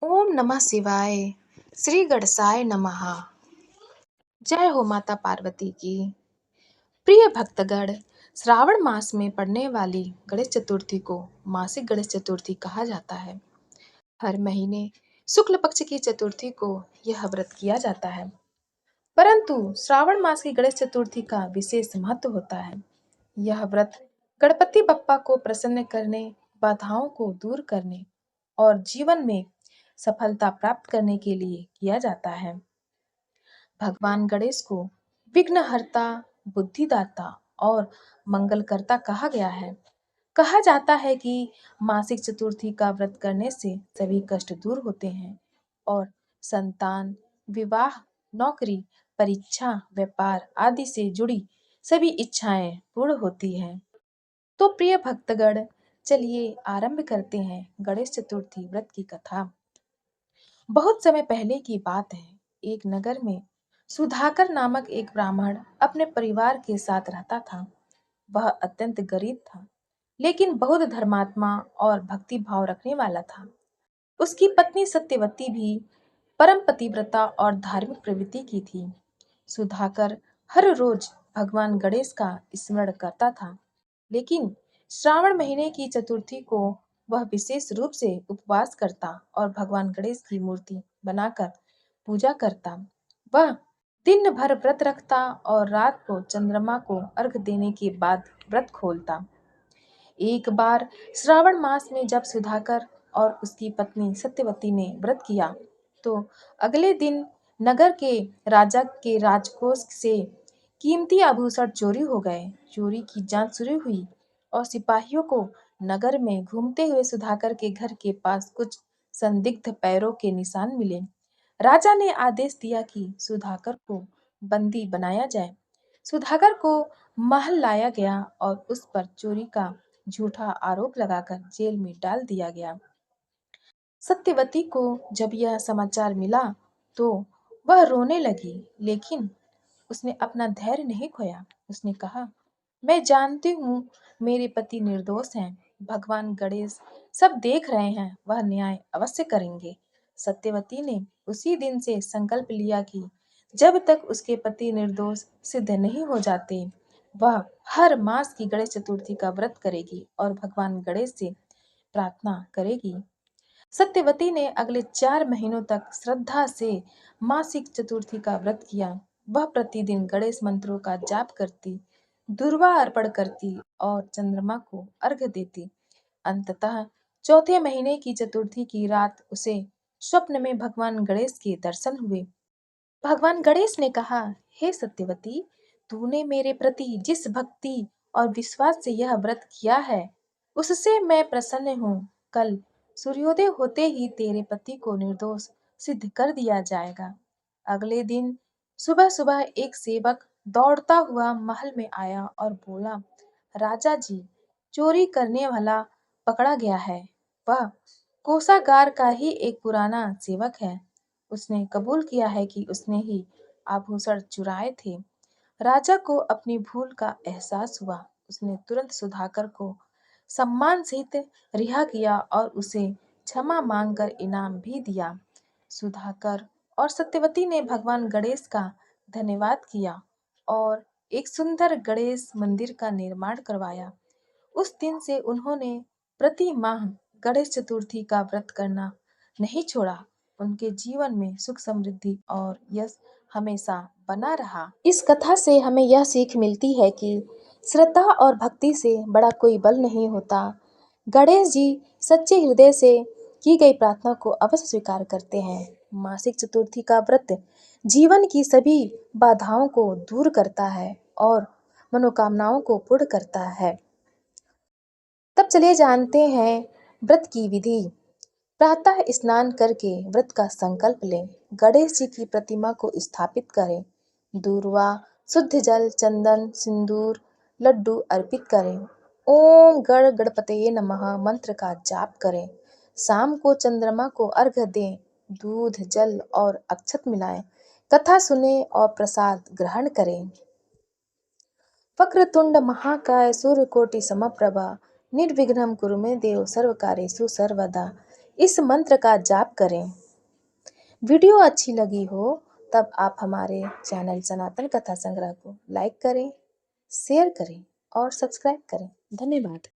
ओम नमः शिवाय। श्री गणेशाय नमः। जय हो माता पार्वती की। प्रिय भक्तगण, श्रावण मास में पड़ने वाली गणेश चतुर्थी को मासिक गणेश चतुर्थी कहा जाता है। हर महीने शुक्ल पक्ष की चतुर्थी को यह व्रत किया जाता है, परंतु श्रावण मास की गणेश चतुर्थी का विशेष महत्व होता है। यह व्रत गणपति बप्पा को प्रसन्न करने, बाधाओं को दूर करने और जीवन में सफलता प्राप्त करने के लिए किया जाता है। भगवान गणेश को विघ्नहर्ता, बुद्धिदाता और मंगलकर्ता कहा गया है। कहा जाता है कि मासिक चतुर्थी का व्रत करने से सभी कष्ट दूर होते हैं और संतान, विवाह, नौकरी, परीक्षा, व्यापार आदि से जुड़ी सभी इच्छाएं पूर्ण होती हैं। तो प्रिय भक्तगण, चलिए आरंभ करते हैं गणेश चतुर्थी व्रत की कथा। बहुत समय पहले की बात है। एक नगर में सुधाकर नामक एक ब्राह्मण अपने परिवार के साथ रहता था। वह अत्यंत गरीब था, लेकिन बहुत धर्मात्मा और भक्ति भाव रखने वाला था। उसकी पत्नी सत्यवती भी परम पतिव्रता और धार्मिक प्रवृत्ति की थी। सुधाकर हर रोज भगवान गणेश का स्मरण करता था, लेकिन श्रावण महीने की चतुर्थी को वह विशेष रूप से उपवास करता और भगवान गणेश की मूर्ति बनाकर पूजा करता। वह दिन भर व्रत रखता और रात को चंद्रमा को अर्घ देने के बाद व्रत खोलता। एक बार श्रावण मास में जब सुधाकर और उसकी पत्नी सत्यवती ने व्रत किया, तो अगले दिन नगर के राजा के राजकोष से कीमती आभूषण चोरी हो गए। चोरी की जांच शुरू हुई और सिपाहियों को नगर में घूमते हुए सुधाकर के घर के पास कुछ संदिग्ध पैरों के निशान मिले। राजा ने आदेश दिया कि सुधाकर को बंदी बनाया जाए। सुधाकर को महल लाया गया और उस पर चोरी का झूठा आरोप लगाकर जेल में डाल दिया गया। सत्यवती को जब यह समाचार मिला तो वह रोने लगी, लेकिन उसने अपना धैर्य नहीं खोया। उसने कहा, मैं जानती हूँ मेरे पति निर्दोष हैं। भगवान गणेश सब देख रहे हैं, वह न्याय अवश्य करेंगे। सत्यवती ने उसी दिन से संकल्प लिया कि जब तक उसके पति निर्दोष सिद्ध नहीं हो जाते, वह हर मास की गणेश चतुर्थी का व्रत करेगी और भगवान गणेश से प्रार्थना करेगी। सत्यवती ने अगले 4 महीनों तक श्रद्धा से मासिक चतुर्थी का व्रत किया। वह प्रतिदिन गणेश मंत्रों का जाप करती, दुर्वा अर्पण करती और चंद्रमा को अर्घ्य देती। अंततः चौथे महीने की चतुर्थी की रात उसे स्वप्न में भगवान गणेश के दर्शन हुए। भगवान गणेश ने कहा, हे सत्यवती, तूने मेरे प्रति जिस भक्ति और विश्वास से यह व्रत किया है, उससे मैं प्रसन्न हूँ। कल सूर्योदय होते ही तेरे पति को निर्दोष सिद्ध कर दिया जाएगा। अगले दिन सुबह सुबह एक सेवक दौड़ता हुआ महल में आया और बोला, राजा जी, चोरी करने वाला पकड़ा गया है। वह कोषागार का ही एक पुराना सेवक है। उसने कबूल किया है कि उसने ही आभूषण चुराए थे। राजा को अपनी भूल का एहसास हुआ। उसने तुरंत सुधाकर को सम्मान सहित रिहा किया और उसे क्षमा मांगकर इनाम भी दिया। सुधाकर और सत्यवती ने भगवान गणेश का धन्यवाद किया और एक सुंदर गणेश मंदिर का निर्माण करवाया। उस दिन से उन्होंने प्रति माह गणेश चतुर्थी का व्रत करना नहीं छोड़ा। उनके जीवन में सुख समृद्धि और यश हमेशा बना रहा। इस कथा से हमें यह सीख मिलती है कि श्रद्धा और भक्ति से बड़ा कोई बल नहीं होता। गणेश जी सच्चे हृदय से की गई प्रार्थना को अवश्य स्वीकार करते हैं। मासिक चतुर्थी का व्रत जीवन की सभी बाधाओं को दूर करता है और मनोकामनाओं को पूर्ण करता है। तब चलिए जानते हैं व्रत की विधि। प्रातः स्नान करके व्रत का संकल्प लें। गणेश जी की प्रतिमा को स्थापित करें। दूर्वा, शुद्ध जल, चंदन, सिंदूर, लड्डू अर्पित करें। ओम गण गणपतये नमः मंत्र का जाप करें। शाम को चंद्रमा को अर्घ्य दें। दूध, जल और अक्षत मिलाएं। कथा सुने और प्रसाद ग्रहण करें। वक्रतुंड महाकाय सूर्यकोटि समप्रभा निर्विघ्नं कुरु मे देव सर्वकार्येषु सर्वदा। इस मंत्र का जाप करें। वीडियो अच्छी लगी हो तब आप हमारे चैनल सनातन कथा संग्रह को लाइक करें, शेयर करें और सब्सक्राइब करें। धन्यवाद।